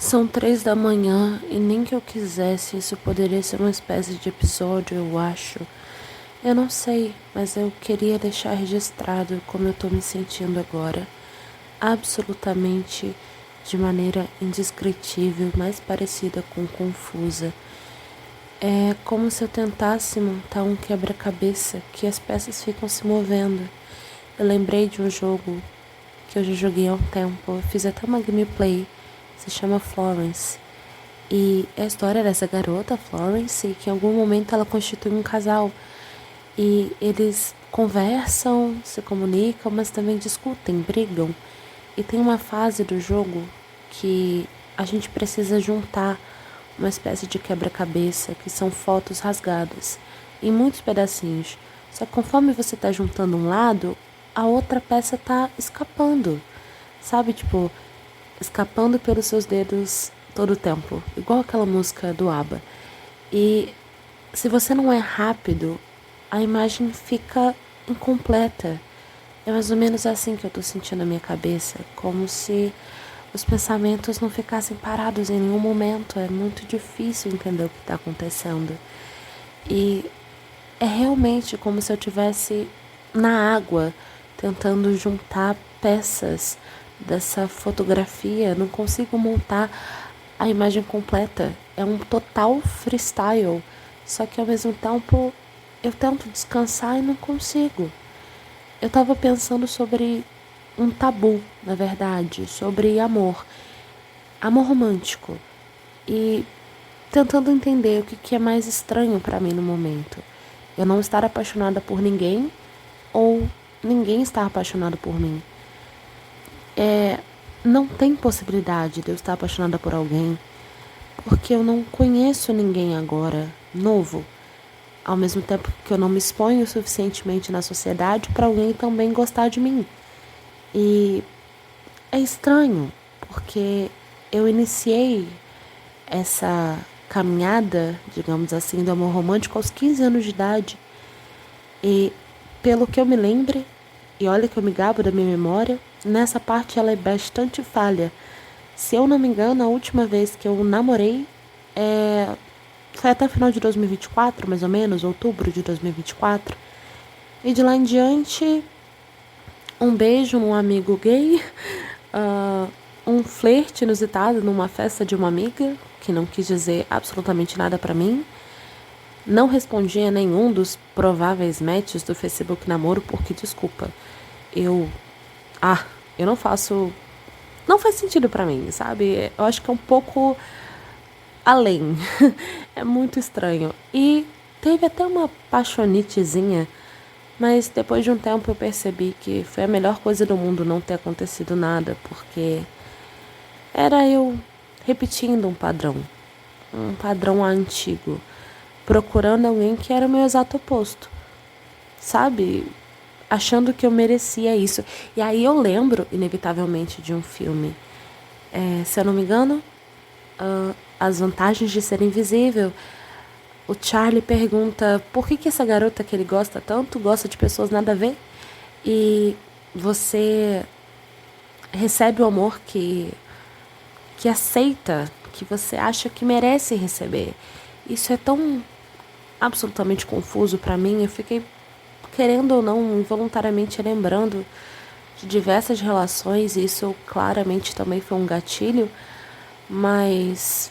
São 3 da manhã e nem que eu quisesse, isso poderia ser uma espécie de episódio, eu acho. Eu não sei, mas eu queria deixar registrado como eu tô me sentindo agora. Absolutamente de maneira indescritível, mais parecida com confusa. É como se eu tentasse montar um quebra-cabeça que as peças ficam se movendo. Eu lembrei de um jogo que eu já joguei há um tempo, eu fiz até uma gameplay. Se chama Florence. E é a história dessa garota, Florence, que em algum momento ela constitui um casal. E eles conversam, se comunicam, mas também discutem, brigam. E tem uma fase do jogo que a gente precisa juntar uma espécie de quebra-cabeça, que são fotos rasgadas, em muitos pedacinhos. Só que conforme você tá juntando um lado, a outra peça tá escapando. Sabe, tipo, escapando pelos seus dedos todo o tempo, igual aquela música do ABBA. E se você não é rápido, a imagem fica incompleta. É mais ou menos assim que eu tô sentindo na minha cabeça, como se os pensamentos não ficassem parados em nenhum momento. É muito difícil entender o que está acontecendo. E é realmente como se eu estivesse na água, tentando juntar peças dessa fotografia. Não consigo montar a imagem completa. É um total freestyle. Só que ao mesmo tempo eu tento descansar e não consigo. Eu tava pensando sobre um tabu, na verdade, sobre amor. Amor romântico. E tentando entender o que é mais estranho pra mim no momento. Eu não estar apaixonada por ninguém ou ninguém estar apaixonado por mim. Não tem possibilidade de eu estar apaixonada por alguém, porque eu não conheço ninguém agora, novo, ao mesmo tempo que eu não me exponho suficientemente na sociedade para alguém também gostar de mim. E é estranho, porque eu iniciei essa caminhada, digamos assim, do amor romântico aos 15 anos de idade. E pelo que eu me lembre, e olha que eu me gabo da minha memória, nessa parte ela é bastante falha. Se eu não me engano, a última vez que eu namorei foi até o final de 2024, mais ou menos, outubro de 2024. E de lá em diante, um beijo num amigo gay, um flerte inusitado numa festa de uma amiga, que não quis dizer absolutamente nada pra mim. Não respondi a nenhum dos prováveis matches do Facebook Namoro, porque, desculpa, eu não faço. Não faz sentido pra mim, sabe? Eu acho que é um pouco além. É muito estranho. E teve até uma paixonitezinha, mas depois de um tempo eu percebi que foi a melhor coisa do mundo não ter acontecido nada, porque era eu repetindo um padrão antigo, procurando alguém que era o meu exato oposto, sabe? Achando que eu merecia isso. E aí eu lembro, inevitavelmente, de um filme. Se eu não me engano, As Vantagens de Ser Invisível. O Charlie pergunta por que essa garota que ele gosta tanto gosta de pessoas nada a ver. E você recebe o amor que aceita, que você acha que merece receber. Isso é tão absolutamente confuso pra mim. Eu fiquei, querendo ou não, involuntariamente lembrando de diversas relações, e isso claramente também foi um gatilho, mas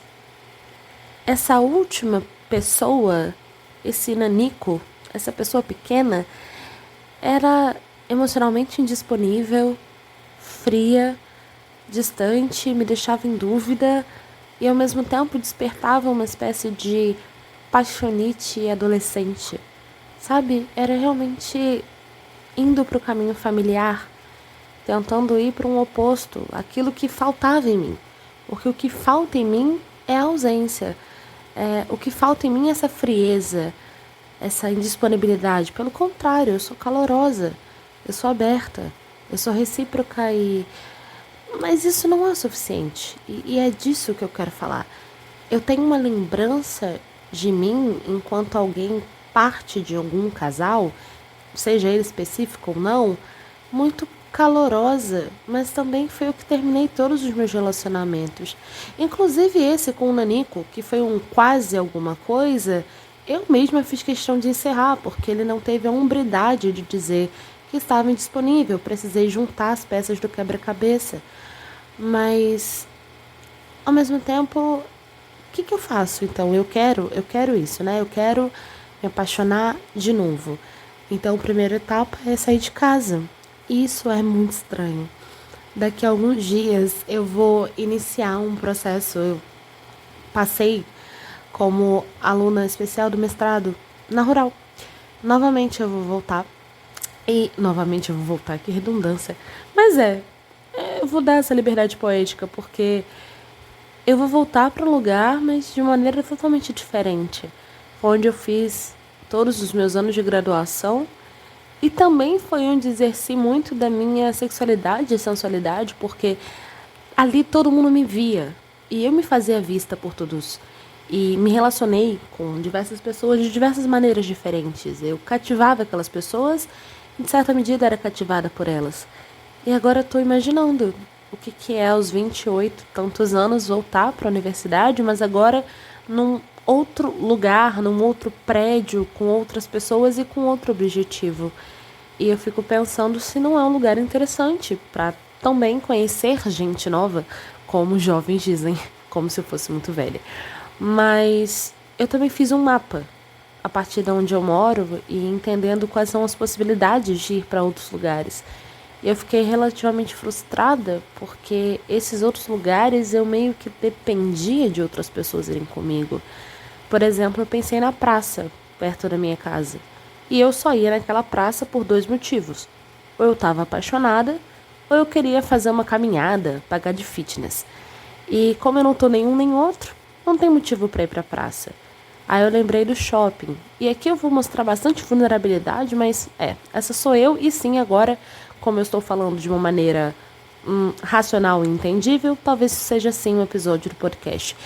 essa última pessoa, esse nanico, essa pessoa pequena, era emocionalmente indisponível, fria, distante, me deixava em dúvida e ao mesmo tempo despertava uma espécie de paixonite adolescente. Sabe? Era realmente indo para o caminho familiar, tentando ir para um oposto, aquilo que faltava em mim. Porque o que falta em mim é a ausência. O que falta em mim é essa frieza, essa indisponibilidade. Pelo contrário, eu sou calorosa, eu sou aberta, eu sou recíproca e... Mas isso não é o suficiente. E é disso que eu quero falar. Eu tenho uma lembrança de mim enquanto alguém parte de algum casal, seja ele específico ou não, muito calorosa, mas também foi o que terminei todos os meus relacionamentos. Inclusive esse com o Nanico, que foi um quase alguma coisa, eu mesma fiz questão de encerrar, porque ele não teve a hombridade de dizer que estava indisponível. Precisei juntar as peças do quebra-cabeça. Mas, ao mesmo tempo, o que eu faço? Então, eu quero isso, né? Eu quero me apaixonar de novo. Então, a primeira etapa é sair de casa. Isso é muito estranho. Daqui a alguns dias eu vou iniciar um processo. Eu passei como aluna especial do mestrado na Rural. Novamente eu vou voltar. E novamente eu vou voltar, que redundância. Mas eu vou dar essa liberdade poética, porque eu vou voltar para o lugar, mas de maneira totalmente diferente. Onde eu fiz todos os meus anos de graduação. E também foi onde exerci muito da minha sexualidade e sensualidade, porque ali todo mundo me via. E eu me fazia vista por todos. E me relacionei com diversas pessoas de diversas maneiras diferentes. Eu cativava aquelas pessoas e, de certa medida, era cativada por elas. E agora eu tô imaginando o que é aos 28 tantos anos voltar para a universidade, mas agora num outro lugar, num outro prédio, com outras pessoas e com outro objetivo. E eu fico pensando se não é um lugar interessante para também conhecer gente nova, como os jovens dizem, como se eu fosse muito velha. Mas eu também fiz um mapa a partir de onde eu moro e entendendo quais são as possibilidades de ir para outros lugares. E eu fiquei relativamente frustrada porque esses outros lugares eu meio que dependia de outras pessoas irem comigo. Por exemplo, eu pensei na praça, perto da minha casa. E eu só ia naquela praça por dois motivos. Ou eu estava apaixonada, ou eu queria fazer uma caminhada, pagar de fitness. E como eu não tô nenhum nem outro, não tem motivo para ir para a praça. Aí eu lembrei do shopping. E aqui eu vou mostrar bastante vulnerabilidade, mas essa sou eu. E sim, agora, como eu estou falando de uma maneira racional e entendível, talvez seja sim um episódio do podcast.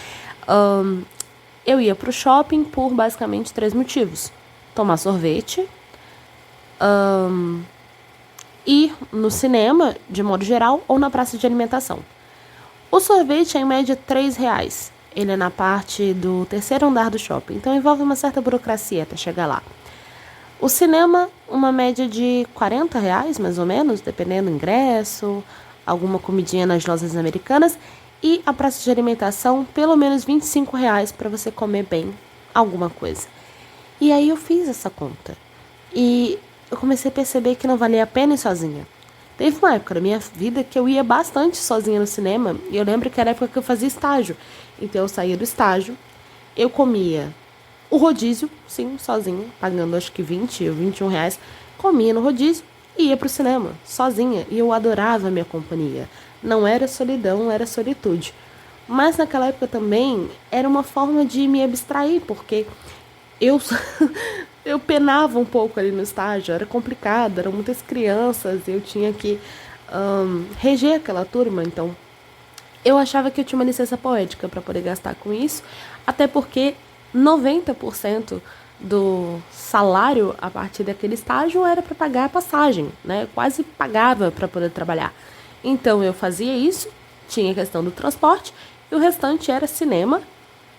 Eu ia pro shopping por basicamente 3 motivos. Tomar sorvete, ir no cinema, de modo geral, ou na praça de alimentação. O sorvete é em média R$ 3. Ele é na parte do terceiro andar do shopping, então envolve uma certa burocracia até chegar lá. O cinema, uma média de R$ 40, mais ou menos, dependendo do ingresso, alguma comidinha nas lojas americanas. E a praça de alimentação, pelo menos R$ 25 para você comer bem alguma coisa. E aí eu fiz essa conta. E eu comecei a perceber que não valia a pena ir sozinha. Teve uma época da minha vida que eu ia bastante sozinha no cinema. E eu lembro que era a época que eu fazia estágio. Então eu saía do estágio, eu comia o rodízio, sim, sozinha, pagando acho que 20 ou R$ 21. Comia no rodízio e ia pro cinema, sozinha. E eu adorava a minha companhia. Não era solidão, era solitude. Mas naquela época também era uma forma de me abstrair, porque eu, eu penava um pouco ali no estágio, era complicado, eram muitas crianças, eu tinha que reger aquela turma, então eu achava que eu tinha uma licença poética para poder gastar com isso, até porque 90% do salário a partir daquele estágio era para pagar a passagem, né? Eu quase pagava para poder trabalhar. Então eu fazia isso, tinha a questão do transporte, e o restante era cinema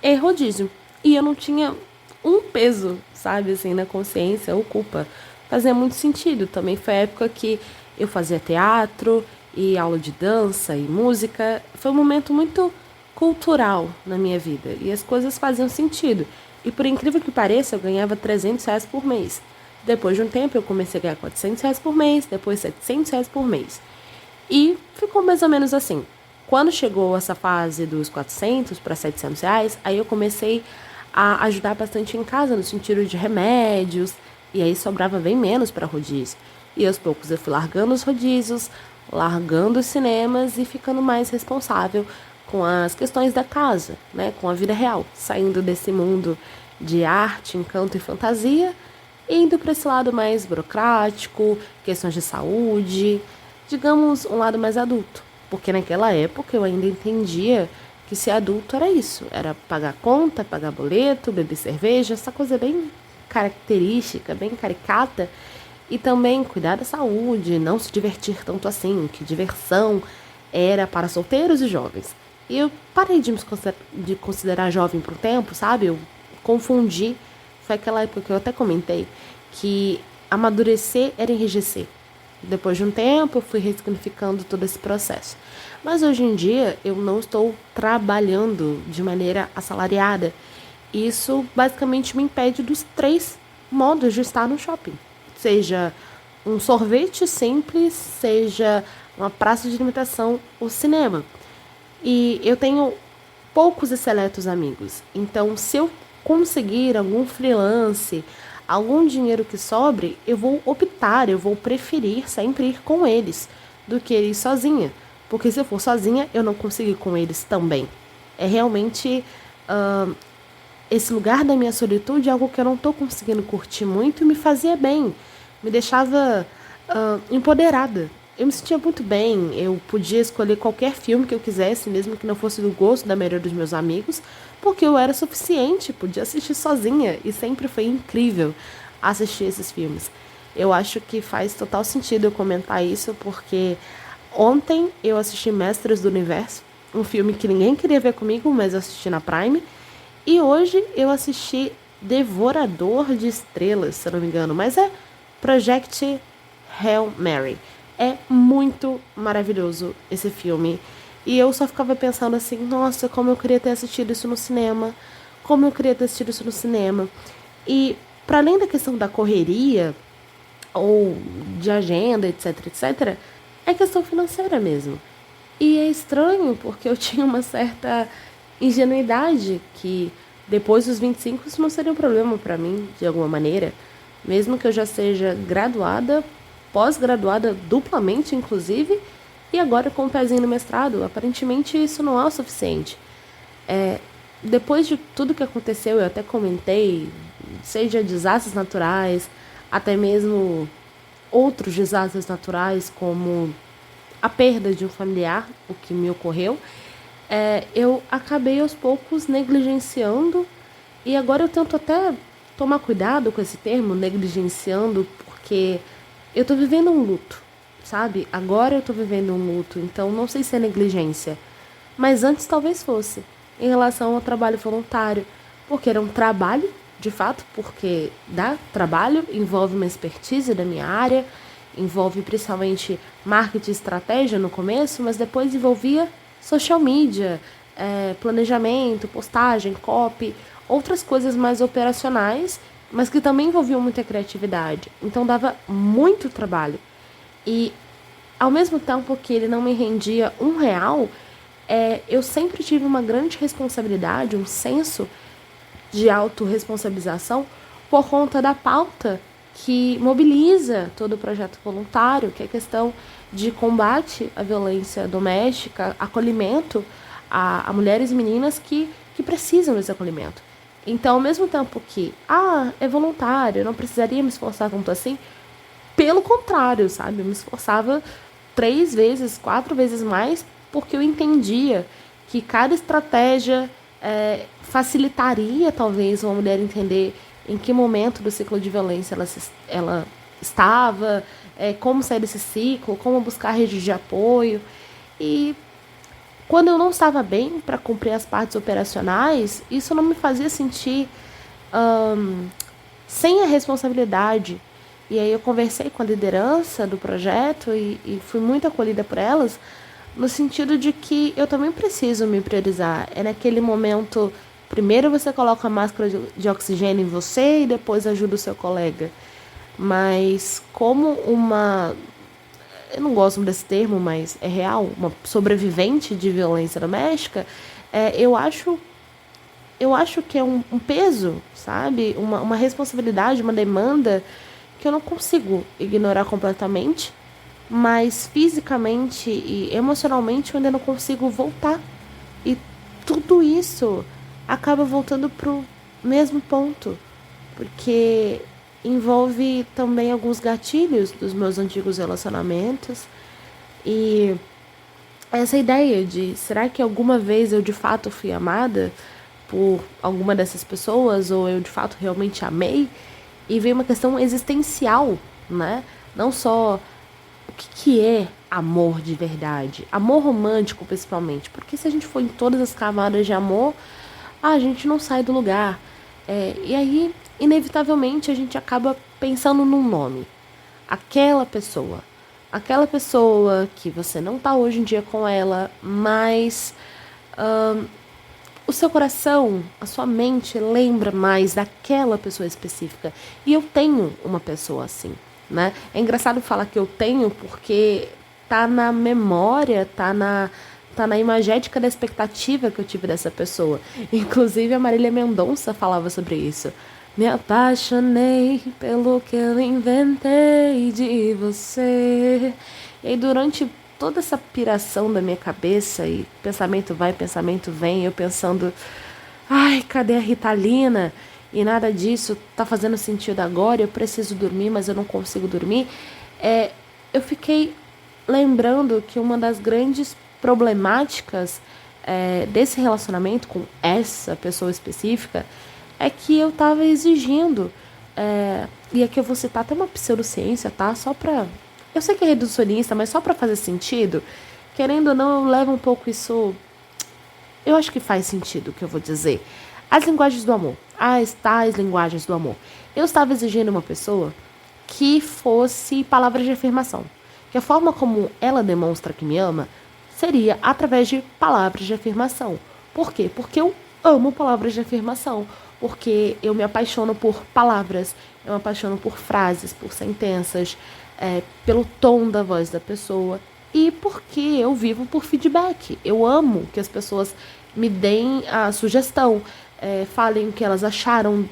e rodízio. E eu não tinha um peso, sabe, assim, na consciência ou culpa. Fazia muito sentido. Também foi a época que eu fazia teatro e aula de dança e música. Foi um momento muito cultural na minha vida e as coisas faziam sentido. E por incrível que pareça, eu ganhava R$ 300 por mês. Depois de um tempo, eu comecei a ganhar R$ 400 por mês, depois R$ 700 por mês. E ficou mais ou menos assim. Quando chegou essa fase dos 400 para R$ 700, aí eu comecei a ajudar bastante em casa, no sentido de remédios, e aí sobrava bem menos para rodízio. E aos poucos eu fui largando os rodízios, largando os cinemas e ficando mais responsável com as questões da casa, né, com a vida real, saindo desse mundo de arte, encanto e fantasia, e indo para esse lado mais burocrático, questões de saúde, digamos, um lado mais adulto. Porque naquela época eu ainda entendia que ser adulto era isso, era pagar conta, pagar boleto, beber cerveja, essa coisa bem característica, bem caricata. E também cuidar da saúde, não se divertir tanto assim, que diversão era para solteiros e jovens. E eu parei de considerar jovem por um tempo, sabe? Eu confundi. Foi aquela época que eu até comentei que amadurecer era enrijecer. Depois de um tempo, eu fui ressignificando todo esse processo. Mas hoje em dia, eu não estou trabalhando de maneira assalariada. Isso basicamente me impede dos 3 modos de estar no shopping. Seja um sorvete simples, seja uma praça de alimentação ou cinema. E eu tenho poucos e seletos amigos. Então, se eu conseguir algum freelance, algum dinheiro que sobre, eu vou optar, eu vou preferir sempre ir com eles do que ir sozinha. Porque se eu for sozinha, eu não consigo ir com eles também. É realmente esse lugar da minha solitude é algo que eu não estou conseguindo curtir muito e me fazia bem. Me deixava empoderada. Eu me sentia muito bem, eu podia escolher qualquer filme que eu quisesse, mesmo que não fosse do gosto da maioria dos meus amigos, porque eu era suficiente, podia assistir sozinha e sempre foi incrível assistir esses filmes. Eu acho que faz total sentido eu comentar isso, porque ontem eu assisti Mestres do Universo, um filme que ninguém queria ver comigo, mas eu assisti na Prime, e hoje eu assisti Devorador de Estrelas, se eu não me engano, mas é Project Hail Mary. É muito maravilhoso esse filme. E eu só ficava pensando assim, nossa, como eu queria ter assistido isso no cinema. Como eu queria ter assistido isso no cinema. E, para além da questão da correria, ou de agenda, etc, etc, é questão financeira mesmo. E é estranho, porque eu tinha uma certa ingenuidade que depois dos 25 isso não seria um problema para mim, de alguma maneira. Mesmo que eu já seja graduada, pós-graduada duplamente, inclusive, e agora com um pezinho no mestrado. Aparentemente isso não é o suficiente. Depois de tudo que aconteceu, eu até comentei, seja desastres naturais, até mesmo outros desastres naturais, como a perda de um familiar, o que me ocorreu, eu acabei aos poucos negligenciando, e agora eu tento até tomar cuidado com esse termo, negligenciando, porque eu tô vivendo um luto, sabe? Agora eu tô vivendo um luto, então não sei se é negligência, mas antes talvez fosse, em relação ao trabalho voluntário, porque era um trabalho, de fato, porque dá trabalho, envolve uma expertise da minha área, envolve principalmente marketing e estratégia no começo, mas depois envolvia social media, planejamento, postagem, copy, outras coisas mais operacionais, mas que também envolviam muita criatividade. Então dava muito trabalho. E ao mesmo tempo que ele não me rendia R$ 1, eu sempre tive uma grande responsabilidade, um senso de autorresponsabilização por conta da pauta que mobiliza todo o projeto voluntário, que é a questão de combate à violência doméstica, acolhimento a mulheres e meninas que precisam desse acolhimento. Então, ao mesmo tempo que, é voluntário, eu não precisaria me esforçar tanto assim, pelo contrário, sabe? Eu me esforçava 3 vezes, 4 vezes mais, porque eu entendia que cada estratégia facilitaria, talvez, uma mulher entender em que momento do ciclo de violência ela estava, como sair desse ciclo, como buscar redes de apoio. E quando eu não estava bem para cumprir as partes operacionais, isso não me fazia sentir sem a responsabilidade. E aí eu conversei com a liderança do projeto e fui muito acolhida por elas, no sentido de que eu também preciso me priorizar. É naquele momento, primeiro você coloca a máscara de oxigênio em você e depois ajuda o seu colega. Mas como eu não gosto desse termo, mas é real, uma sobrevivente de violência doméstica, eu acho que é um peso, sabe? Uma responsabilidade, uma demanda que eu não consigo ignorar completamente, mas fisicamente e emocionalmente eu ainda não consigo voltar. E tudo isso acaba voltando pro mesmo ponto, porque envolve também alguns gatilhos dos meus antigos relacionamentos e essa ideia de será que alguma vez eu de fato fui amada por alguma dessas pessoas ou eu de fato realmente amei, e veio uma questão existencial né? Não só o que é amor de verdade, amor romântico principalmente, porque se a gente for em todas as camadas de amor, a gente não sai do lugar. E aí, inevitavelmente, a gente acaba pensando num nome. Aquela pessoa. Aquela pessoa que você não tá hoje em dia com ela, mas o seu coração, a sua mente lembra mais daquela pessoa específica. E eu tenho uma pessoa assim, né? É engraçado falar que eu tenho porque tá na memória, tá na imagética da expectativa que eu tive dessa pessoa. Inclusive a Marília Mendonça falava sobre isso. Me apaixonei pelo que eu inventei de você. E aí, durante toda essa piração da minha cabeça, e pensamento vai, pensamento vem, eu pensando, ai, cadê a Ritalina? E nada disso tá fazendo sentido agora, eu preciso dormir, mas eu não consigo dormir. Eu fiquei lembrando que uma das grandes problemáticas desse relacionamento com essa pessoa específica é que eu tava exigindo, e aqui eu vou citar até uma pseudociência, tá? Só pra. Eu sei que é reducionista, mas só pra fazer sentido, querendo ou não, eu levo um pouco isso. Eu acho que faz sentido o que eu vou dizer. As linguagens do amor. As tais linguagens do amor. Eu estava exigindo uma pessoa que fosse palavras de afirmação. Que a forma como ela demonstra que me ama seria através de palavras de afirmação. Por quê? Porque eu amo palavras de afirmação. Porque eu me apaixono por palavras, eu me apaixono por frases, por sentenças, pelo tom da voz da pessoa. E porque eu vivo por feedback. Eu amo que as pessoas me deem a sugestão, falem o que elas acharam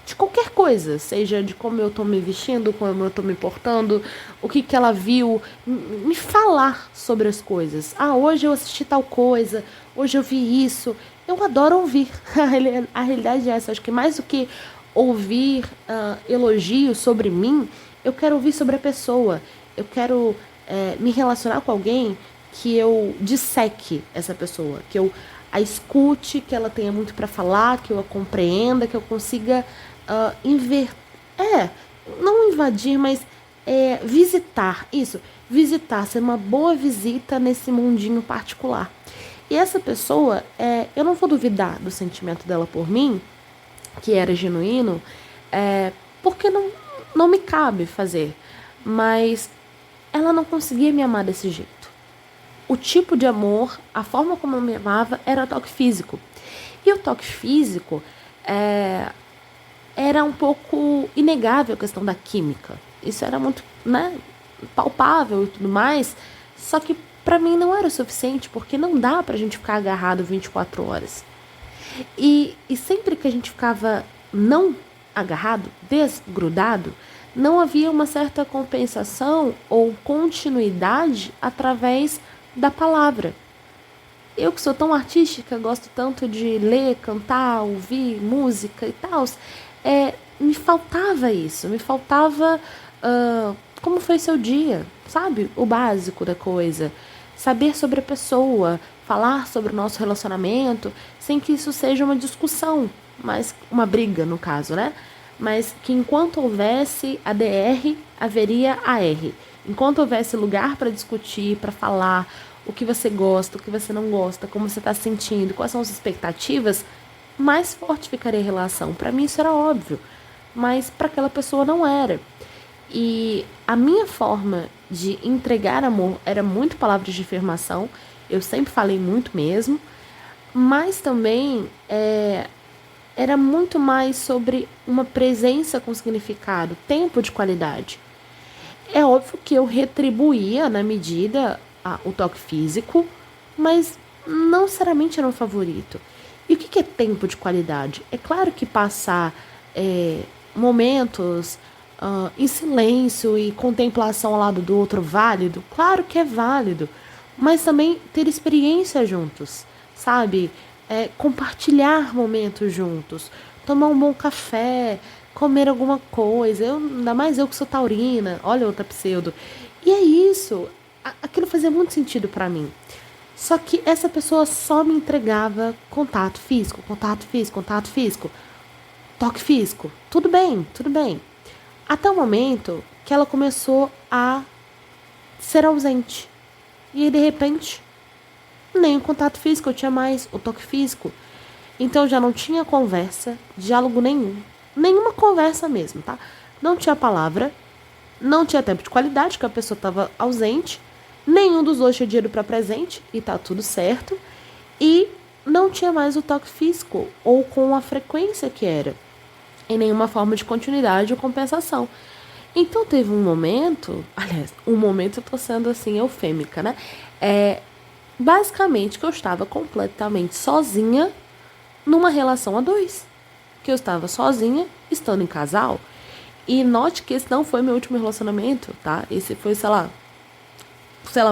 de qualquer coisa, seja de como eu tô me vestindo, como eu tô me portando, o que que ela viu, me falar sobre as coisas. Ah, hoje eu assisti tal coisa, hoje eu vi isso. Eu adoro ouvir. A realidade é essa. Acho que mais do que ouvir elogios sobre mim, eu quero ouvir sobre a pessoa. Eu quero me relacionar com alguém que eu disseque essa pessoa, que eu a escute, que ela tenha muito para falar, que eu a compreenda, que eu consiga não invadir, mas visitar, isso, visitar, ser uma boa visita nesse mundinho particular. E essa pessoa, eu não vou duvidar do sentimento dela por mim, que era genuíno, porque não me cabe fazer, mas ela não conseguia me amar desse jeito. O tipo de amor, a forma como ela me amava era o toque físico. E o toque físico era um pouco inegável a questão da química. Isso era muito, né, palpável e tudo mais. Só que pra mim não era o suficiente, porque não dá pra gente ficar agarrado 24 horas. E sempre que a gente ficava não agarrado, desgrudado, não havia uma certa compensação ou continuidade através da palavra. Eu que sou tão artística, gosto tanto de ler, cantar, ouvir música e tal, me faltava isso, me faltava como foi seu dia, sabe? O básico da coisa. Saber sobre a pessoa, falar sobre o nosso relacionamento, sem que isso seja uma discussão, mas uma briga no caso, né? Mas que enquanto houvesse a DR, haveria a R. Enquanto houvesse lugar para discutir, para falar o que você gosta, o que você não gosta, como você está sentindo, quais são as expectativas, mais forte ficaria a relação. Para mim isso era óbvio, mas para aquela pessoa não era. E a minha forma de entregar amor era muito palavras de afirmação, eu sempre falei muito mesmo, mas também era muito mais sobre uma presença com significado, tempo de qualidade. É óbvio que eu retribuía na medida o toque físico, mas não necessariamente era um favorito. E o que é tempo de qualidade? É claro que passar momentos em silêncio e contemplação ao lado do outro válido, claro que é válido, mas também ter experiência juntos, sabe? Compartilhar momentos juntos, tomar um bom café, comer alguma coisa, ainda mais eu que sou taurina, olha outra pseudo. E é isso, aquilo fazia muito sentido pra mim. Só que essa pessoa só me entregava contato físico, contato físico, contato físico, toque físico. Tudo bem, tudo bem. Até o momento que ela começou a ser ausente. E aí, de repente, nem o contato físico eu tinha mais, o toque físico. Então já não tinha conversa, diálogo nenhum. Nenhuma conversa mesmo, tá? Não tinha palavra, não tinha tempo de qualidade, que a pessoa estava ausente. Nenhum dos dois tinha dinheiro para presente, e tá tudo certo. E não tinha mais o toque físico, ou com a frequência que era. Em nenhuma forma de continuidade ou compensação. Então teve um momento, aliás, um momento eu tô sendo assim eufêmica, né? Basicamente que eu estava completamente sozinha numa relação a dois. Que eu estava sozinha, estando em casal. E note que esse não foi meu último relacionamento, tá? Esse foi, sei lá,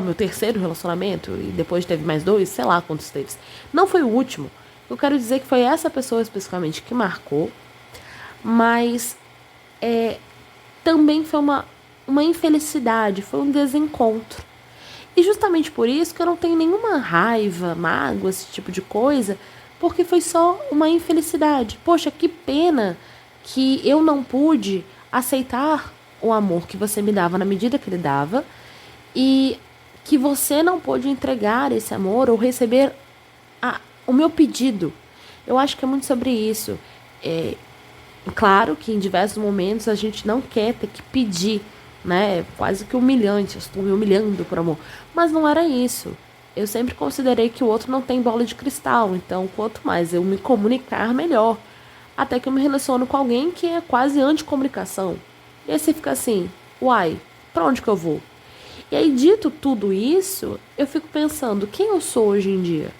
meu terceiro relacionamento. E depois teve mais dois, sei lá quantos teve. Não foi o último. Eu quero dizer que foi essa pessoa especificamente que marcou. Mas também foi uma infelicidade, foi um desencontro. E justamente por isso que eu não tenho nenhuma raiva, mágoa, esse tipo de coisa, porque foi só uma infelicidade. Poxa, que pena que eu não pude aceitar o amor que você me dava na medida que ele dava e que você não pôde entregar esse amor ou receber o meu pedido. Eu acho que é muito sobre isso. Claro que em diversos momentos a gente não quer ter que pedir, né? Quase que humilhante, eu estou me humilhando por amor. Mas não era isso. Eu sempre considerei que o outro não tem bola de cristal, então quanto mais eu me comunicar, melhor. Até que eu me relaciono com alguém que é quase anti-comunicação. E aí você fica assim, uai, pra onde que eu vou? E aí, dito tudo isso, eu fico pensando, quem eu sou hoje em dia?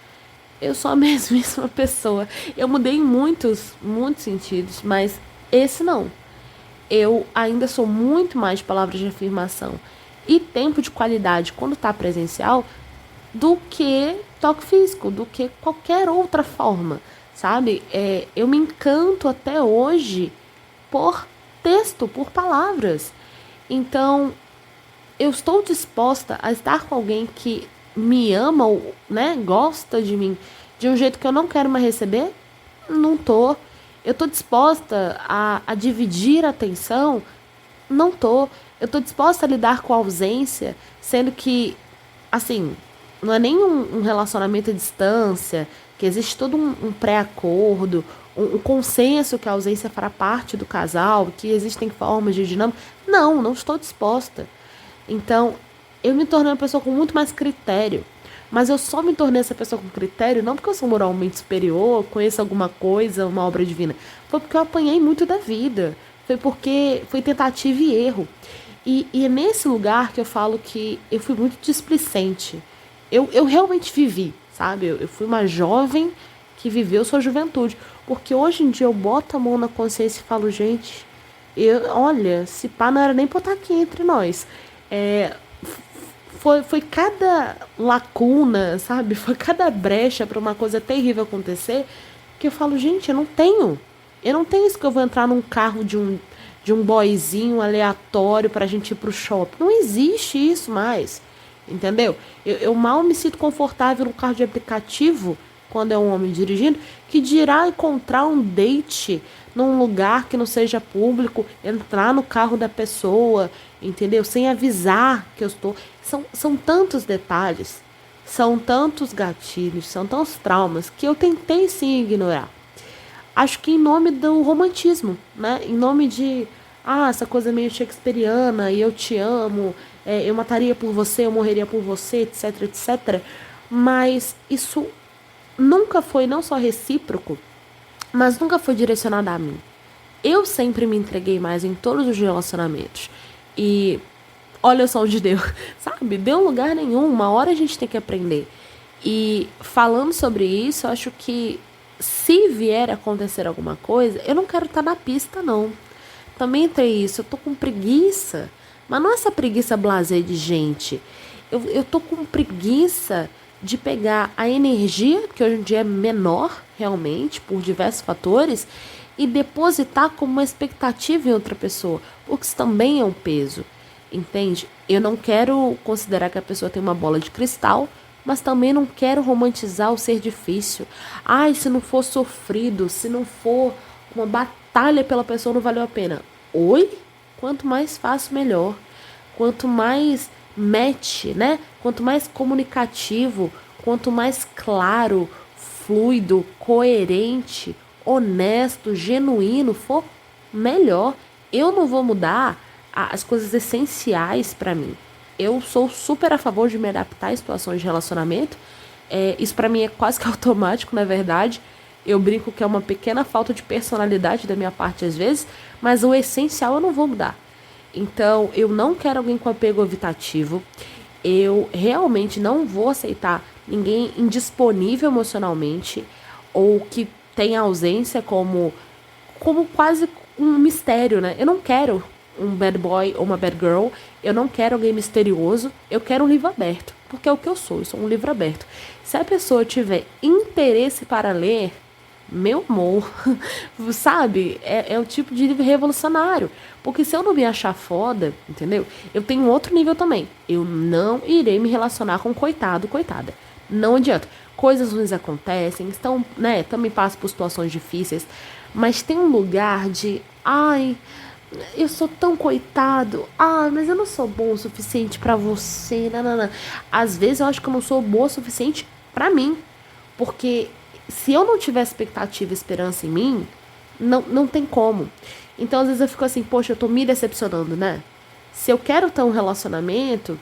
Eu sou a mesmíssima pessoa. Eu mudei em muitos sentidos, mas esse não. Eu ainda sou muito mais de palavras de afirmação e tempo de qualidade quando tá presencial do que toque físico, do que qualquer outra forma, sabe? Eu me encanto até hoje por texto, por palavras. Então, eu estou disposta a estar com alguém que me ama, ou, né, gosta de mim, de um jeito que eu não quero mais receber? Não tô. Eu tô disposta a dividir a atenção? Não tô. Eu tô disposta a lidar com a ausência, sendo que, assim, não é nem um relacionamento à distância, que existe todo um pré-acordo, um consenso que a ausência fará parte do casal, que existem formas de dinâmica. Não, não estou disposta. Então, eu me tornei uma pessoa com muito mais critério. Mas eu só me tornei essa pessoa com critério não porque eu sou moralmente superior, conheço alguma coisa, uma obra divina. Foi porque eu apanhei muito da vida. Foi porque foi tentativa e erro. E é nesse lugar que eu falo que eu fui muito displicente. Eu realmente vivi, sabe? Eu fui uma jovem que viveu sua juventude. Porque hoje em dia eu boto a mão na consciência e falo, gente, olha, se pá não era nem pra eu estar aqui entre nós. Foi cada lacuna, sabe? Foi cada brecha para uma coisa terrível acontecer que eu falo, gente, eu não tenho. Eu não tenho isso que eu vou entrar num carro de um boyzinho aleatório pra gente ir pro shopping. Não existe isso mais. Entendeu? Eu mal me sinto confortável no carro de aplicativo quando é um homem dirigindo, que dirá encontrar um date num lugar que não seja público, entrar no carro da pessoa, entendeu? Sem avisar que eu estou. São tantos detalhes, são tantos gatilhos, são tantos traumas que eu tentei sim ignorar. Acho que em nome do romantismo, né? Em nome de, essa coisa meio shakespeariana, e eu te amo, eu mataria por você, eu morreria por você, etc, etc. Mas isso nunca foi não só recíproco, mas nunca foi direcionado a mim. Eu sempre me entreguei mais em todos os relacionamentos. E olha só onde deu, sabe? Deu lugar nenhum, uma hora a gente tem que aprender. E falando sobre isso, eu acho que se vier a acontecer alguma coisa, eu não quero estar na pista, não. Também tem isso, eu tô com preguiça. Mas não é essa preguiça blasé de gente. Eu tô com preguiça de pegar a energia, que hoje em dia é menor, realmente, por diversos fatores, e depositar como uma expectativa em outra pessoa, porque isso também é um peso, entende? Eu não quero considerar que a pessoa tem uma bola de cristal, mas também não quero romantizar o ser difícil. Ai, se não for sofrido, se não for uma batalha pela pessoa, não valeu a pena. Oi? quanto mais fácil, melhor. Quanto mais match, né? Quanto mais comunicativo, quanto mais claro, fluido, coerente, honesto, genuíno for, melhor. Eu não vou mudar as coisas essenciais para mim. Eu sou super a favor de me adaptar a situações de relacionamento. Isso para mim é quase que automático, na verdade. Eu brinco que é uma pequena falta de personalidade da minha parte às vezes, mas o essencial eu não vou mudar. Então, eu não quero alguém com apego evitativo. Eu realmente não vou aceitar ninguém indisponível emocionalmente ou que tenha ausência como quase um mistério, né? Eu não quero um bad boy ou uma bad girl. Eu não quero alguém misterioso. Eu quero um livro aberto, porque é o que eu sou um livro aberto. Se a pessoa tiver interesse para ler, meu amor, sabe? É o tipo de livro revolucionário. Porque se eu não me achar foda, entendeu? Eu tenho outro nível também. Eu não irei me relacionar com coitado, coitada. Não adianta. Coisas ruins acontecem, estão, né? Também passo por situações difíceis. Mas tem um lugar de, ai, eu sou tão coitado. Ah, mas eu não sou bom o suficiente pra você. Não, não, não. Às vezes eu acho que eu não sou boa o suficiente pra mim. Porque se eu não tiver expectativa e esperança em mim, não tem como. Então, às vezes eu fico assim, poxa, eu tô me decepcionando, né? Se eu quero ter um relacionamento,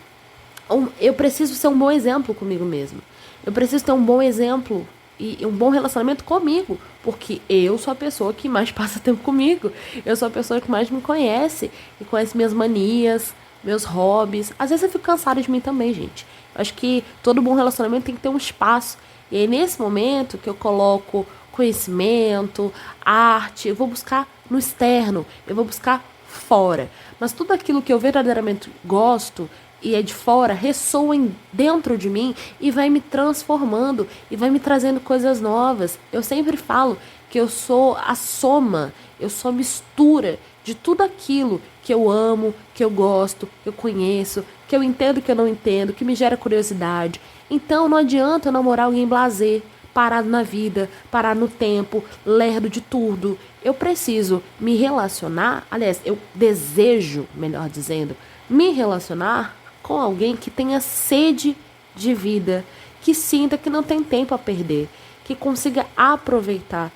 eu preciso ser um bom exemplo comigo mesmo. Eu preciso ter um bom exemplo e um bom relacionamento comigo, porque eu sou a pessoa que mais passa tempo comigo. Eu sou a pessoa que mais me conhece e conhece minhas manias, meus hobbies. Às vezes eu fico cansada de mim também, gente. Eu acho que todo bom relacionamento tem que ter um espaço. E aí, nesse momento que eu coloco conhecimento, arte, eu vou buscar no externo, eu vou buscar fora. Mas tudo aquilo que eu verdadeiramente gosto e é de fora ressoa dentro de mim e vai me transformando e vai me trazendo coisas novas. Eu sempre falo que eu sou a soma, eu sou a mistura de tudo aquilo que eu amo, que eu gosto, que eu conheço, que eu entendo, que eu não entendo, que me gera curiosidade. Então não adianta eu namorar alguém blasé, parado na vida, parado no tempo, lerdo de tudo. Eu preciso me relacionar, aliás, eu desejo, melhor dizendo, me relacionar com alguém que tenha sede de vida, que sinta que não tem tempo a perder, que consiga aproveitar.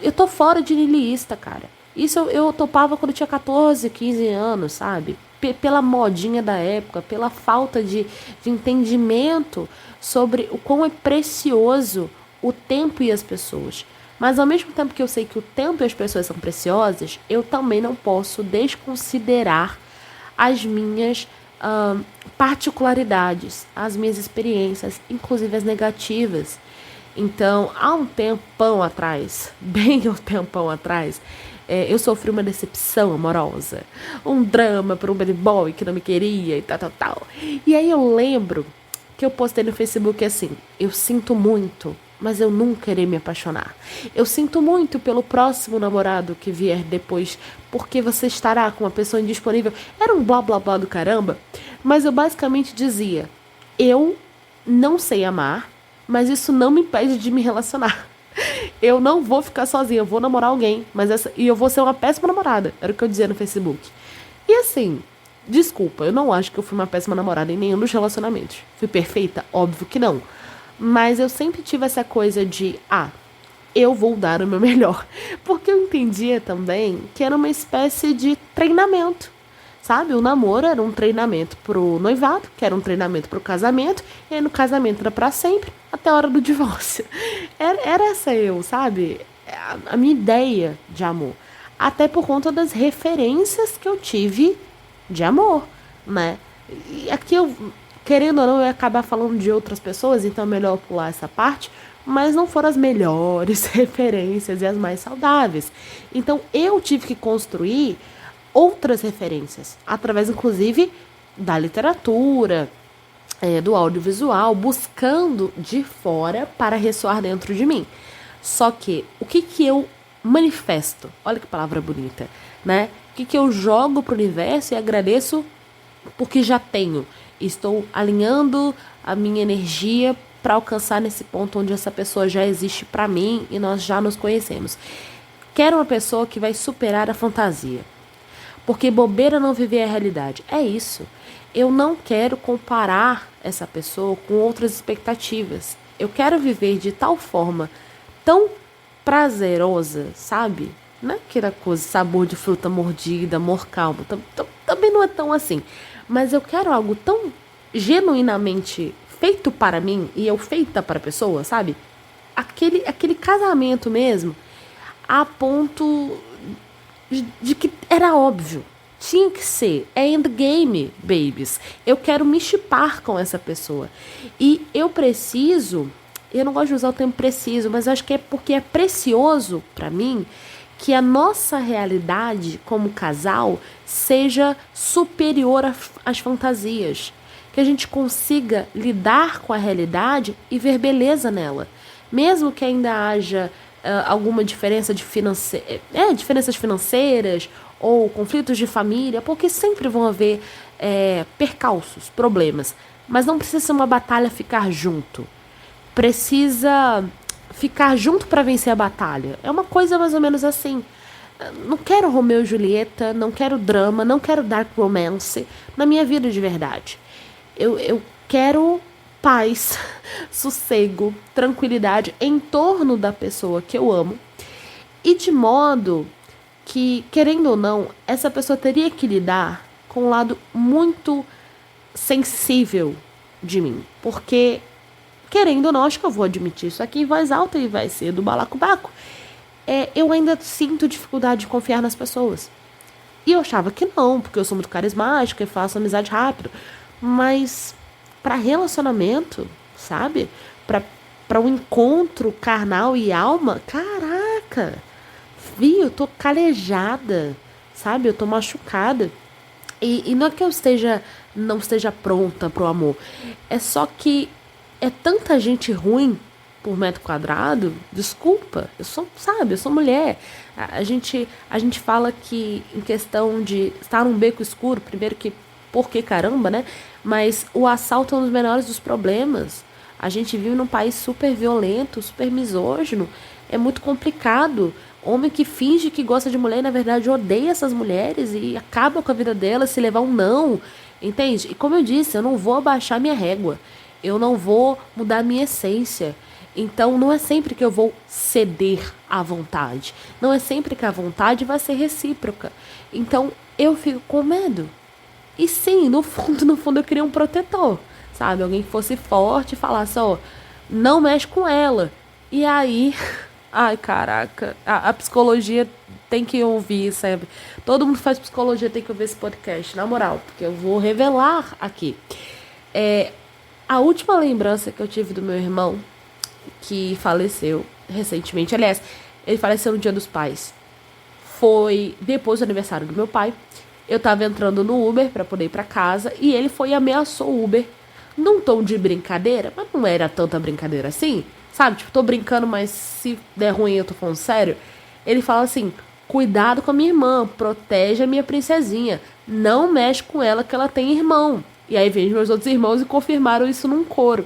Eu tô fora de niilista, cara. Isso eu topava quando eu tinha 14, 15 anos, sabe? Pela modinha da época, pela falta de entendimento sobre o quão é precioso o tempo e as pessoas. Mas ao mesmo tempo que eu sei que o tempo e as pessoas são preciosas, eu também não posso desconsiderar as minhas particularidades, as minhas experiências, inclusive as negativas. Então, há um tempão atrás, bem um tempão atrás, eu sofri uma decepção amorosa, um drama por um bad boy que não me queria e tal. E aí eu lembro que eu postei no Facebook assim, eu sinto muito, mas eu nunca irei me apaixonar. Eu sinto muito pelo próximo namorado que vier depois, porque você estará com uma pessoa indisponível. Era um blá blá blá do caramba, mas eu basicamente dizia, eu não sei amar, mas isso não me impede de me relacionar. Eu não vou ficar sozinha, eu vou namorar alguém, e eu vou ser uma péssima namorada. Era o que eu dizia no Facebook. E assim, desculpa, eu não acho que eu fui uma péssima namorada em nenhum dos relacionamentos. Fui perfeita? Óbvio que não. Mas eu sempre tive essa coisa de, eu vou dar o meu melhor. Porque eu entendia também que era uma espécie de treinamento. Sabe, o namoro era um treinamento pro noivado, que era um treinamento pro casamento, e aí no casamento era pra sempre, até a hora do divórcio. Era essa eu, sabe? A minha ideia de amor. Até por conta das referências que eu tive de amor, né? E aqui eu, querendo ou não, eu ia acabar falando de outras pessoas, então é melhor pular essa parte, mas não foram as melhores referências e as mais saudáveis. Então eu tive que construir outras referências, através inclusive da literatura, do audiovisual, buscando de fora para ressoar dentro de mim. Só que o que eu manifesto? Olha que palavra bonita, né? O que eu jogo pro universo e agradeço porque já tenho. Estou alinhando a minha energia para alcançar nesse ponto onde essa pessoa já existe para mim e nós já nos conhecemos. Quero uma pessoa que vai superar a fantasia. Porque bobeira não viver a realidade. É isso. Eu não quero comparar essa pessoa com outras expectativas. Eu quero viver de tal forma tão prazerosa, sabe? Não é aquela coisa, sabor de fruta mordida, amor calmo. Também não é tão assim. Mas eu quero algo tão genuinamente feito para mim e eu feita para a pessoa, sabe? Aquele casamento mesmo, a ponto de que era óbvio. Tinha que ser. É endgame, babies. Eu quero me chipar com essa pessoa. E eu preciso... Eu não gosto de usar o termo preciso, mas acho que é porque é precioso para mim que a nossa realidade como casal seja superior às fantasias. Que a gente consiga lidar com a realidade e ver beleza nela. Mesmo que ainda haja alguma diferença de diferenças financeiras ou conflitos de família, porque sempre vão haver percalços, problemas. Mas não precisa ser uma batalha ficar junto. Precisa ficar junto para vencer a batalha. É uma coisa mais ou menos assim. Não quero Romeu e Julieta, não quero drama, não quero dark romance na minha vida de verdade. Eu quero paz, sossego, tranquilidade em torno da pessoa que eu amo. E de modo que, querendo ou não, essa pessoa teria que lidar com um lado muito sensível de mim. Porque, querendo ou não, acho que eu vou admitir isso aqui em voz alta e vai ser do balacobaco. Eu ainda sinto dificuldade de confiar nas pessoas. E eu achava que não, porque eu sou muito carismática e faço amizade rápido. Mas para relacionamento, sabe? Para um encontro carnal e alma, caraca! Eu tô calejada, sabe? Eu tô machucada. E não é que eu não esteja pronta pro amor. É só que é tanta gente ruim por metro quadrado. Desculpa, eu sou mulher. A gente fala que em questão de estar num beco escuro, primeiro que por que caramba, né? Mas o assalto é um dos menores dos problemas. A gente vive num país super violento, super misógino. É muito complicado. Homem que finge que gosta de mulher e na verdade odeia essas mulheres e acaba com a vida delas se levar um não. Entende? E como eu disse, eu não vou abaixar minha régua. Eu não vou mudar minha essência. Então não é sempre que eu vou ceder à vontade. Não é sempre que a vontade vai ser recíproca. Então eu fico com medo. E sim, no fundo eu queria um protetor, sabe? Alguém que fosse forte e falasse, ó, não mexe com ela. E aí, ai caraca, a psicologia tem que ouvir, sabe? Todo mundo que faz psicologia tem que ouvir esse podcast, na moral, porque eu vou revelar aqui. A última lembrança que eu tive do meu irmão, que faleceu recentemente, aliás, ele faleceu no Dia dos Pais, foi depois do aniversário do meu pai. Eu tava entrando no Uber pra poder ir pra casa e ele foi e ameaçou o Uber num tom de brincadeira, mas não era tanta brincadeira assim, sabe? Tipo, tô brincando, mas se der ruim eu tô falando sério. Ele fala assim, cuidado com a minha irmã, protege a minha princesinha, não mexe com ela que ela tem irmão. E aí vem os meus outros irmãos e confirmaram isso num coro.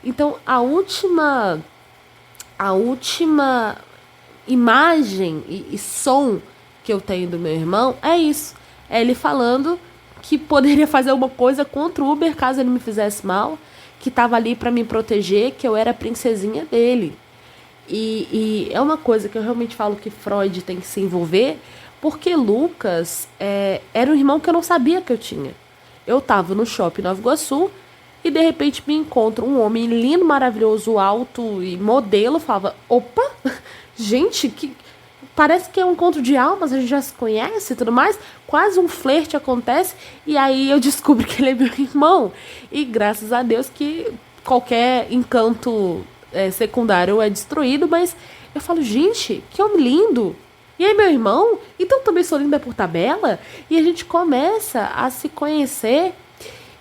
Então, a última imagem e som que eu tenho do meu irmão é isso. É ele falando que poderia fazer alguma coisa contra o Uber caso ele me fizesse mal, que tava ali pra me proteger, que eu era a princesinha dele. E é uma coisa que eu realmente falo que Freud tem que se envolver, porque Lucas era um irmão que eu não sabia que eu tinha. Eu tava no shopping Nova Iguaçu e de repente me encontro um homem lindo, maravilhoso, alto e modelo. Falava, opa, gente, que parece que é um encontro de almas, a gente já se conhece e tudo mais. Quase um flerte acontece e aí eu descubro que ele é meu irmão. E graças a Deus que qualquer encanto secundário é destruído, mas eu falo, gente, que homem lindo. E aí, meu irmão? Então também sou linda por tabela? E a gente começa a se conhecer.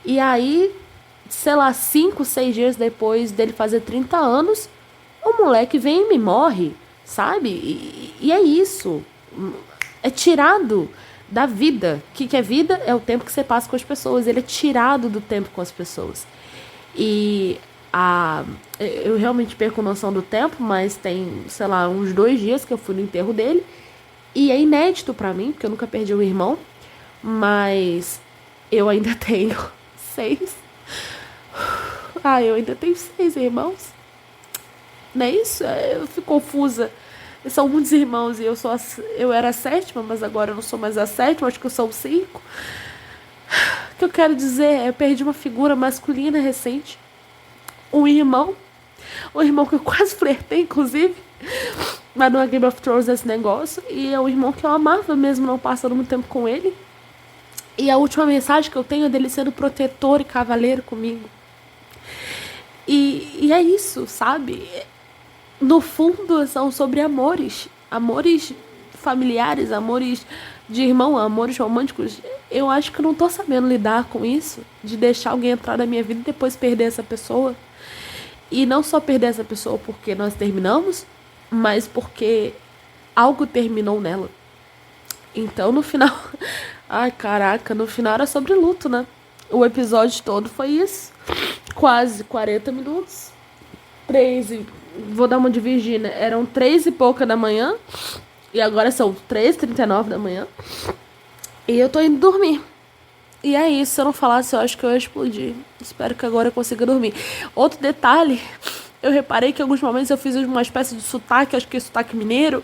E aí, sei lá, 5, 6 dias depois dele fazer 30 anos, o moleque vem e me morre, sabe? E é isso. É tirado da vida. O que é vida? É o tempo que você passa com as pessoas. Ele é tirado do tempo com as pessoas. E eu realmente perco noção do tempo, mas tem, sei lá, uns 2 dias que eu fui no enterro dele. E é inédito pra mim, porque eu nunca perdi um irmão. Mas eu ainda tenho 6. Eu ainda tenho 6 irmãos. Não é isso? Eu fico confusa. São muitos irmãos e eu era a 7ª, mas agora eu não sou mais a 7ª, acho que eu sou o 5. O que eu quero dizer é, eu perdi uma figura masculina recente. Um irmão que eu quase flertei, inclusive. Mas não é Game of Thrones esse negócio. E é um irmão que eu amava mesmo não passando muito tempo com ele. E a última mensagem que eu tenho é dele sendo protetor e cavaleiro comigo. E é isso, sabe? No fundo, são sobre amores. Amores familiares, amores de irmão, amores românticos. Eu acho que eu não tô sabendo lidar com isso. De deixar alguém entrar na minha vida e depois perder essa pessoa. E não só perder essa pessoa porque nós terminamos, mas porque algo terminou nela. Então, no final... Ai, caraca, no final era sobre luto, né? O episódio todo foi isso. Quase 40 minutos. 3 vou dar uma de Virgínia. Eram 3 e pouca da manhã. E agora são 3h39 da manhã. E eu tô indo dormir. E é isso, se eu não falasse, eu acho que eu ia explodir. Espero que agora eu consiga dormir. Outro detalhe, eu reparei que em alguns momentos eu fiz uma espécie de sotaque, acho que é sotaque mineiro.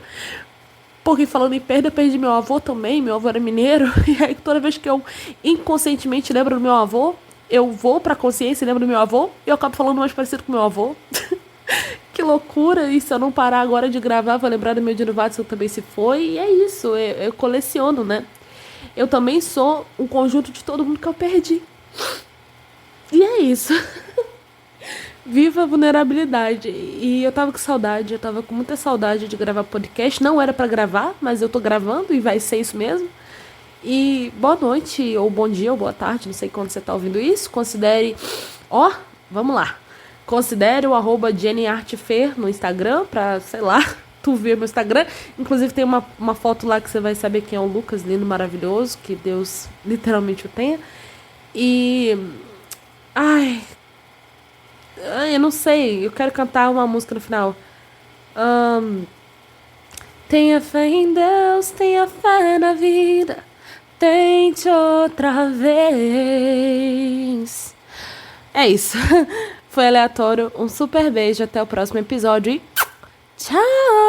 Porque falando em perda, eu perdi meu avô também, meu avô era mineiro. E aí toda vez que eu inconscientemente lembro do meu avô, eu vou pra consciência e lembro do meu avô, e eu acabo falando mais parecido com meu avô. Que loucura, e se eu não parar agora de gravar, vou lembrar do meu Dino Watson que também se foi. E é isso, eu coleciono, né? Eu também sou um conjunto de todo mundo que eu perdi. E é isso. Viva a vulnerabilidade. E eu tava com saudade, eu tava com muita saudade de gravar podcast. Não era pra gravar, mas eu tô gravando e vai ser isso mesmo. E boa noite, ou bom dia, ou boa tarde, não sei quando você tá ouvindo isso. Considere, vamos lá. Considere o @JennyArtFer no Instagram pra, sei lá, tu ver meu Instagram. Inclusive tem uma foto lá que você vai saber quem é o Lucas, lindo, maravilhoso, que Deus literalmente o tenha. E... eu não sei, eu quero cantar uma música no final. Tenha fé em Deus, tenha fé na vida, tente outra vez. É isso. Foi aleatório. Um super beijo. Até o próximo episódio e tchau!